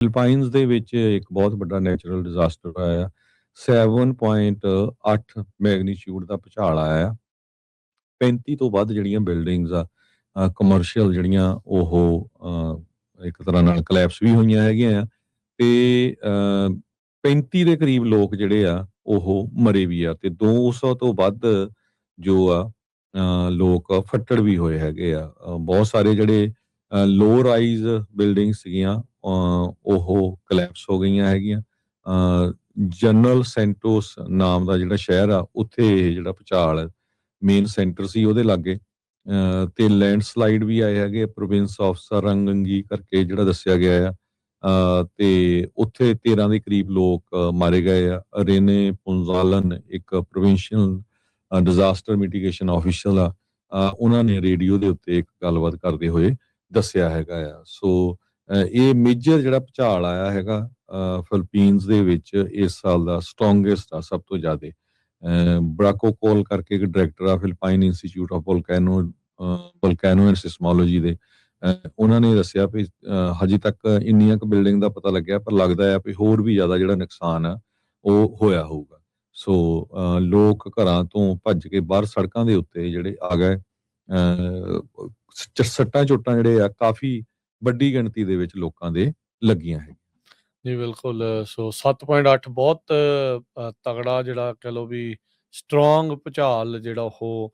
ਫਿਲੀਪਾਈਨਸ ਦੇ ਵਿੱਚ ਇੱਕ ਬਹੁਤ ਵੱਡਾ ਨੈਚੁਰਲ ਡਿਜ਼ਾਸਟਰ ਆਇਆ। 7.8 ਮੈਗਨੀਚਿਊਡ ਦਾ ਭੁਚਾਲ ਆਇਆ ਆ। 35 ਤੋਂ ਵੱਧ ਜਿਹੜੀਆਂ ਬਿਲਡਿੰਗਸ ਆ ਕਮਰਸ਼ੀਅਲ ਜਿਹੜੀਆਂ ਉਹ ਇੱਕ ਤਰ੍ਹਾਂ ਨਾਲ ਕਲੈਪਸ ਵੀ ਹੋਈਆਂ ਹੈਗੀਆਂ ਆ ਤੇ 35 ਦੇ ਕਰੀਬ ਲੋਕ ਜਿਹੜੇ ਆ ਉਹ ਮਰੇ ਵੀ ਆ ਤੇ 200 ਤੋਂ ਵੱਧ ਜੋ ਆ ਲੋਕ ਫੱਟੜ ਵੀ ਹੋਏ ਹੈਗੇ ਆ। ਬਹੁਤ ਸਾਰੇ ਜਿਹੜੇ ਲੋ ਰਾਈਜ਼ ਬਿਲਡਿੰਗ ਸੀਗੀਆਂ ਉਹ ਕਲੈਪਸ ਹੋ ਗਈਆਂ ਹੈਗੀਆਂ। ਜਨਰਲ ਸੈਂਟੋਸ ਨਾਮ ਦਾ ਜਿਹੜਾ ਸ਼ਹਿਰ ਆ ਉੱਥੇ ਇਹ ਜਿਹੜਾ ਭੁਚਾਲ ਮੇਨ ਸੈਂਟਰ ਸੀ ਉਹਦੇ ਲਾਗੇ ਤੇ ਲੈਂਡਸਲਾਈਡ ਵੀ ਆਏ ਹੈਗੇ ਪ੍ਰੋਵਿੰਸ ਆਫ ਸਰੰਗੰਗੀ ਕਰਕੇ ਜਿਹੜਾ ਦੱਸਿਆ ਗਿਆ ਆ। ਤੇ ਉੱਥੇ 13 ਦੇ ਕਰੀਬ ਲੋਕ ਮਾਰੇ ਗਏ ਆ। ਰੇਨੇ ਪੁੰਜ਼ਾਲਨ ਇੱਕ ਪ੍ਰੋਵਿੰਸ਼ੀਅਲ ਡਿਜ਼ਾਸਟਰ ਮਿਟੀਗੇਸ਼ਨ ਆਫੀਸ਼ਲ ਆ ਉਹਨਾਂ ਨੇ ਰੇਡੀਓ ਦੇ ਉੱਤੇ ਇੱਕ ਗੱਲਬਾਤ ਕਰਦੇ ਹੋਏ ਦੱਸਿਆ ਹੈਗਾ ਆ। ਸੋ ਇਹ ਮੇਜਰ ਜਿਹੜਾ ਭੁਚਾਲ ਆਇਆ ਹੈਗਾ ਫਿਲੀਪੀਨਸ ਦੇ ਵਿੱਚ ਇਸ ਸਾਲ ਦਾ ਸਟਰੋਂਗੈਸਟ ਆ ਸਭ ਤੋਂ ਜ਼ਿਆਦਾ। ਬਰਾਕੋ ਕੋਲ ਕਰਕੇ ਇੱਕ ਡਾਇਰੈਕਟਰ ਆ ਫਿਲੀਪਾਈਨ ਇੰਸਟੀਚਿਊਟ ਆਫ ਵੋਲਕੈਨੋ ਐਂਡ ਸਿਸਮੋਲੋਜੀ ਦੇ ਉਹਨਾਂ ਨੇ ਦੱਸਿਆ ਵੀ ਹਜੇ ਤੱਕ ਇੰਨੀਆਂ ਕੁ ਬਿਲਡਿੰਗ ਦਾ ਪਤਾ ਲੱਗਿਆ ਪਰ ਲੱਗਦਾ ਆ ਵੀ ਹੋਰ ਵੀ ਜ਼ਿਆਦਾ ਜਿਹੜਾ ਨੁਕਸਾਨ ਆ ਉਹ ਹੋਇਆ ਹੋਊਗਾ। ਸੋ ਲੋਕ ਘਰਾਂ ਤੋਂ ਭੱਜ ਕੇ ਬਾਹਰ ਸੜਕਾਂ ਦੇ ਉੱਤੇ ਜਿਹੜੇ ਆ ਗਏ। ਸੱਟਾਂ ਚੋਟਾਂ ਜਿਹੜੇ ਆ ਕਾਫੀ ਵੱਡੀ ਗਿਣਤੀ ਦੇ ਵਿੱਚ ਲੋਕਾਂ ਦੇ ਲੱਗੀਆਂ ਹੈ ਜੀ ਬਿਲਕੁਲ। ਸੋ 7.8 ਬਹੁਤ ਤਗੜਾ ਜਿਹੜਾ ਕਹਿ ਲਓ ਵੀ ਸਟਰੋਂਗ ਭੁਚਾਲ ਜਿਹੜਾ ਉਹ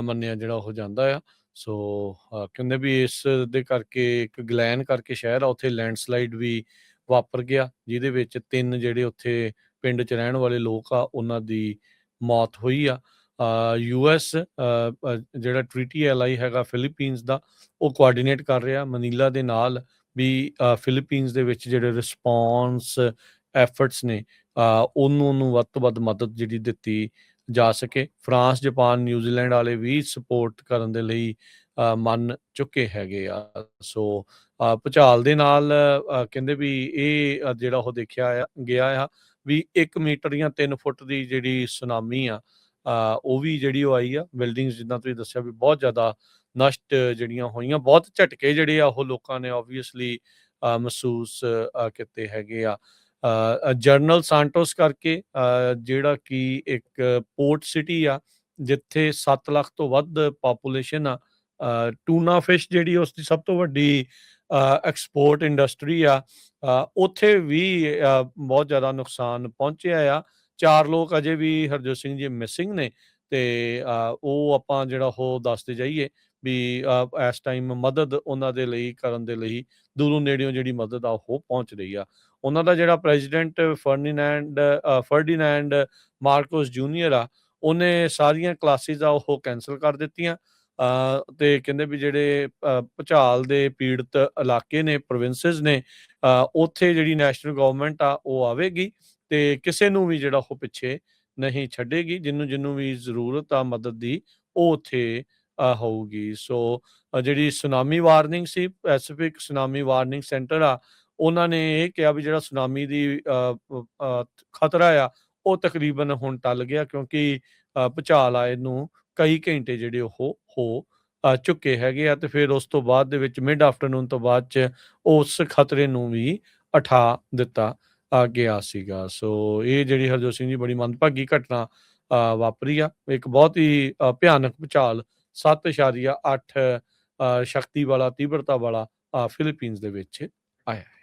ਮੰਨਿਆ ਜਿਹੜਾ ਉਹ ਜਾਂਦਾ ਆ। ਸੋ ਕਹਿੰਦੇ ਵੀ ਇਸ ਦੇ ਕਰਕੇ ਇੱਕ ਗਲੈਨ ਕਰਕੇ ਸ਼ਹਿਰ ਆ ਉੱਥੇ ਲੈਂਡਸਲਾਈਡ ਵੀ ਵਾਪਰ ਗਿਆ ਜਿਹਦੇ ਵਿੱਚ 3 ਜਿਹੜੇ ਉੱਥੇ ਪਿੰਡ 'ਚ ਰਹਿਣ ਵਾਲੇ ਲੋਕ ਆ ਉਹਨਾਂ ਦੀ ਮੌਤ ਹੋਈ ਆ। US ਜਿਹੜਾ ਟ੍ਰੀਟੀ ਐਲਾਈ ਹੈਗਾ ਫਿਲੀਪੀਨਸ ਦਾ ਉਹ ਕੋਆਰਡੀਨੇਟ ਕਰ ਰਿਹਾ ਮਨੀਲਾ ਦੇ ਨਾਲ ਵੀ ਫਿਲੀਪੀਨਸ ਦੇ ਵਿੱਚ ਜਿਹੜੇ ਰਿਸਪੌਂਸ ਐਫਰਟਸ ਨੇ ਉਹਨੂੰ ਵੱਧ ਤੋਂ ਵੱਧ ਮਦਦ ਜਿਹੜੀ ਦਿੱਤੀ ਜਾ ਸਕੇ। ਫਰਾਂਸ ਜਪਾਨ ਨਿਊਜ਼ੀਲੈਂਡ ਵਾਲੇ ਵੀ ਸਪੋਰਟ ਕਰਨ ਦੇ ਲਈ ਮੰਨ ਚੁੱਕੇ ਹੈਗੇ ਆ। ਸੋ ਭੁਚਾਲ ਦੇ ਨਾਲ ਕਹਿੰਦੇ ਵੀ ਇਹ ਜਿਹੜਾ ਉਹ ਦੇਖਿਆ ਗਿਆ ਆ ਵੀ 1 ਮੀਟਰ ਜਾਂ 3 ਫੁੱਟ ਦੀ ਜਿਹੜੀ ਸੁਨਾਮੀ ਆ ਉਹ ਵੀ ਜਿਹੜੀ ਉਹ ਆਈ ਆ। ਬਿਲਡਿੰਗਸ ਜਿੱਦਾਂ ਤੁਸੀਂ ਦੱਸਿਆ ਵੀ ਬਹੁਤ ਜ਼ਿਆਦਾ ਨਸ਼ਟ ਜਿਹੜੀਆਂ ਹੋਈਆਂ। ਬਹੁਤ ਝਟਕੇ ਜਿਹੜੇ ਆ ਉਹ ਲੋਕਾਂ ਨੇ ਓਬਵੀਅਸਲੀ ਮਹਿਸੂਸ ਕੀਤੇ ਹੈਗੇ ਆ। ਜਰਨਲ ਸਾਂਟੋਸ ਕਰਕੇ ਜਿਹੜਾ ਕਿ ਇੱਕ ਪੋਰਟ ਸਿਟੀ ਆ ਜਿੱਥੇ 7 ਲੱਖ ਤੋਂ ਵੱਧ ਪਾਪੂਲੇਸ਼ਨ ਆ। ਟੂਨਾ ਫਿਸ਼ ਜਿਹੜੀ ਉਸ ਦੀ ਸਭ ਤੋਂ ਵੱਡੀ ਐਕਸਪੋਰਟ ਇੰਡਸਟਰੀ ਆ ਉੱਥੇ ਵੀ ਬਹੁਤ ਜ਼ਿਆਦਾ ਨੁਕਸਾਨ ਪਹੁੰਚਿਆ ਆ। 4 ਲੋਕ ਅਜੇ ਵੀ ਹਰਜੋਤ ਸਿੰਘ ਜੀ ਮਿਸਿੰਗ ਨੇ ਤੇ ਉਹ ਆਪਾਂ ਜਿਹੜਾ ਉਹ ਦੱਸਦੇ ਜਾਈਏ ਵੀ ਇਸ ਟਾਈਮ ਮਦਦ ਉਹਨਾਂ ਦੇ ਲਈ ਕਰਨ ਦੇ ਲਈ ਦੂਰੋਂ ਨੇੜਿਓਂ ਜਿਹੜੀ ਮਦਦ ਆ ਉਹ ਪਹੁੰਚ ਰਹੀ ਆ। ਉਹਨਾਂ ਦਾ ਜਿਹੜਾ ਪ੍ਰੈਜ਼ੀਡੈਂਟ ਫਰਡੀਨੈਂਡ ਮਾਰਕੋਸ ਜੂਨੀਅਰ ਆ ਉਹਨੇ ਸਾਰੀਆਂ ਕਲਾਸਿਸ ਆ ਉਹ ਕੈਂਸਲ ਕਰ ਦਿੱਤੀਆਂ ਤੇ ਕਹਿੰਦੇ ਵੀ ਜਿਹੜੇ ਭੁਚਾਲ ਦੇ ਪੀੜਤ ਇਲਾਕੇ ਨੇ ਪ੍ਰੋਵਿੰਸਿਸ ਨੇ ਉੱਥੇ ਜਿਹੜੀ ਨੈਸ਼ਨਲ ਗਵਰਨਮੈਂਟ ਆ ਉਹ ਆਵੇਗੀ ਤੇ ਕਿਸੇ ਨੂੰ ਵੀ ਜਿਹੜਾ ਉਹ ਪਿੱਛੇ ਨਹੀਂ ਛੱਡੇਗੀ। ਜਿਹਨੂੰ ਵੀ ਜ਼ਰੂਰਤ ਆ ਮਦਦ ਦੀ ਉਹ ਉੱਥੇ ਹੋਊਗੀ। ਸੋ ਜਿਹੜੀ ਸੁਨਾਮੀ ਵਾਰਨਿੰਗ ਸੀ ਪੈਸੀਫਿਕ ਸੁਨਾਮੀ ਵਾਰਨਿੰਗ ਸੈਂਟਰ ਆ ਉਹਨਾਂ ਨੇ ਇਹ ਕਿਹਾ ਵੀ ਜਿਹੜਾ ਸੁਨਾਮੀ ਦੀ ਖਤਰਾ ਆ ਉਹ ਤਕਰੀਬਨ ਹੁਣ ਟਲ ਗਿਆ ਕਿਉਂਕਿ ਭੁਚਾਲ ਆਏ ਨੂੰ ਕਈ ਘੰਟੇ ਜਿਹੜੇ ਉਹ ਹੋ ਚੁੱਕੇ ਹੈਗੇ ਆ ਤੇ ਫਿਰ ਉਸ ਤੋਂ ਬਾਅਦ ਦੇ ਵਿੱਚ ਮਿਡ ਆਫਟਰਨੂਨ ਤੋਂ ਬਾਅਦ 'ਚ ਉਸ ਖਤਰੇ ਨੂੰ ਵੀ ਉਠਾ ਦਿੱਤਾ ਗਿਆ ਸੀਗਾ। ਸੋ ਇਹ ਜਿਹੜੀ ਹਰਜੋਤ ਸਿੰਘ ਜੀ ਬੜੀ ਮੰਦਭਾਗੀ ਘਟਨਾ ਵਾਪਰੀ ਆ। ਇੱਕ ਬਹੁਤ ਹੀ ਭਿਆਨਕ ਭੁਚਾਲ 7.8 ਸ਼ਕਤੀ ਵਾਲਾ ਤੀਬਰਤਾ ਵਾਲਾ ਫਿਲੀਪੀਨਸ ਦੇ ਵਿੱਚ ਆਇਆ ਹੈ।